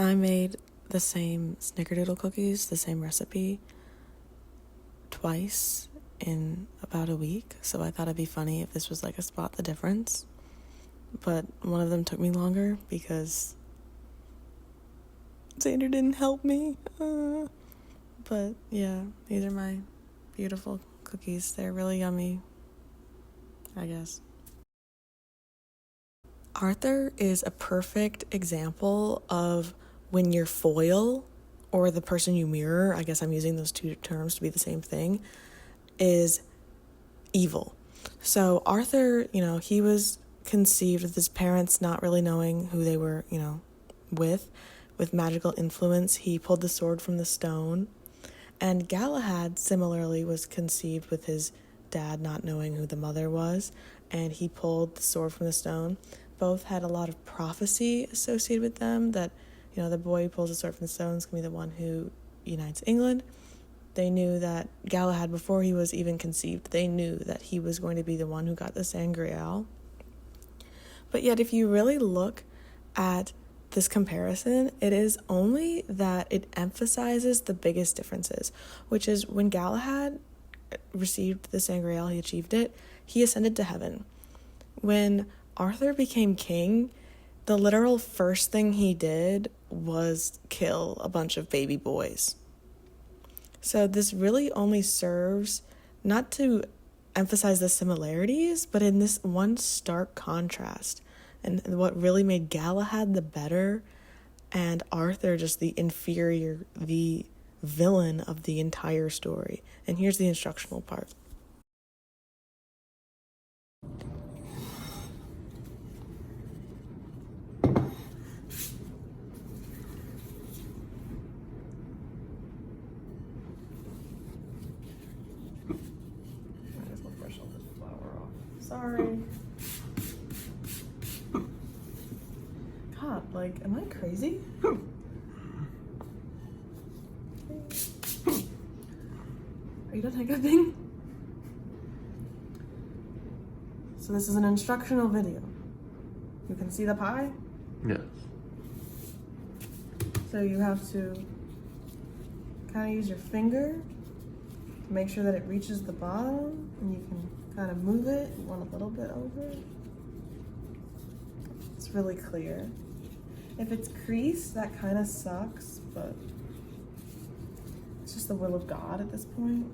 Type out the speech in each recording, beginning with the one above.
I made the same snickerdoodle cookies, the same recipe, twice in about a week, so I thought it'd be funny if this was like a spot the difference. But one of them took me longer because Xander didn't help me. But yeah, these are my beautiful cookies. They're really yummy, I guess. Arthur is a perfect example of when your foil, or the person you mirror, I guess I'm using those two terms to be the same thing, is evil. So Arthur, he was conceived with his parents not really knowing who they were, with magical influence. He pulled the sword from the stone. And Galahad similarly was conceived with his dad not knowing who the mother was, and he pulled the sword from the stone. Both had a lot of prophecy associated with them that, the boy who pulls the sword from the stone is going to be the one who unites England. They knew that Galahad, before he was even conceived, they knew that he was going to be the one who got the Sangreal. But yet, if you really look at this comparison, it is only that it emphasizes the biggest differences, which is when Galahad received the Sangreal, he achieved it, he ascended to heaven. When Arthur became king, the literal first thing he did was kill a bunch of baby boys. So this really only serves not to emphasize the similarities, but in this one stark contrast. And what really made Galahad the better and Arthur just the inferior, the villain of the entire story. And here's the instructional part. Sorry. God, am I crazy? Are you done hiccuping? So this is an instructional video. You can see the pie? Yes. So you have to kind of use your finger to make sure that it reaches the bottom, and you can kind of move it. You want a little bit over. It's really clear. If it's creased, that kind of sucks, but it's just the will of God at this point.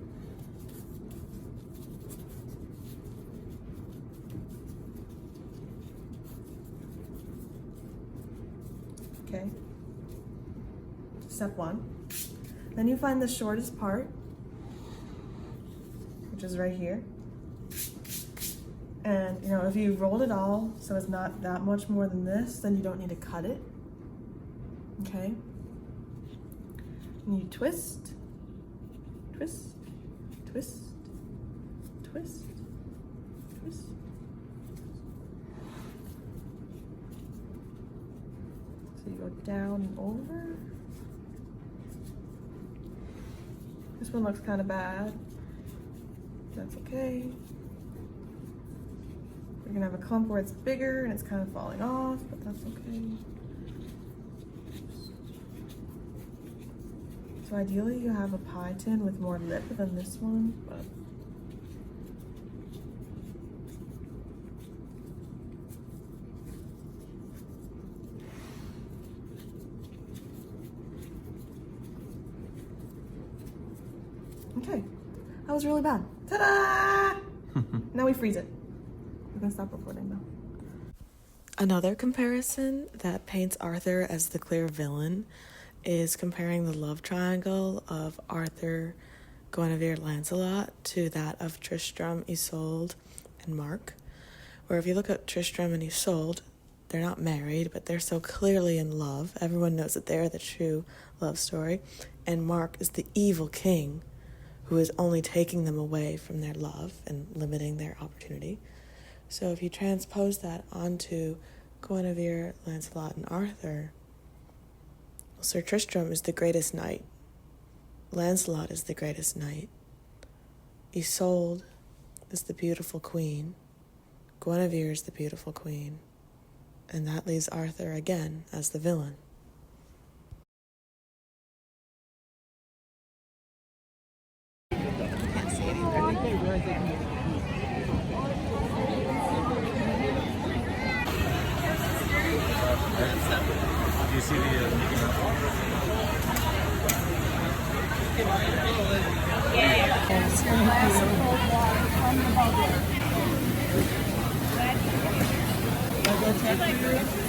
Okay. Step 1. Then you find the shortest part, which is right here. And, if you rolled it all so it's not that much more than this, then you don't need to cut it. Okay? And you twist, twist, twist, twist, twist. So you go down and over. This one looks kind of bad. That's okay. You're gonna have a clump where it's bigger and it's kind of falling off, but that's okay. So ideally you have a pie tin with more lip than this one, but okay. That was really bad. Ta-da! Now we freeze it. We're gonna stop recording now. Another comparison that paints Arthur as the clear villain is comparing the love triangle of Arthur, Guinevere, Lancelot to that of Tristram, Isolde, and Mark. Where if you look at Tristram and Isolde, they're not married, but they're so clearly in love. Everyone knows that they're the true love story. And Mark is the evil king who is only taking them away from their love and limiting their opportunity. So if you transpose that onto Guinevere, Lancelot, and Arthur, Sir Tristram is the greatest knight. Lancelot is the greatest knight. Isolde is the beautiful queen. Guinevere is the beautiful queen. And that leaves Arthur again as the villain. you see the Mickey Mouse? It's your glass of cold water from the bubble. Should I go check for you?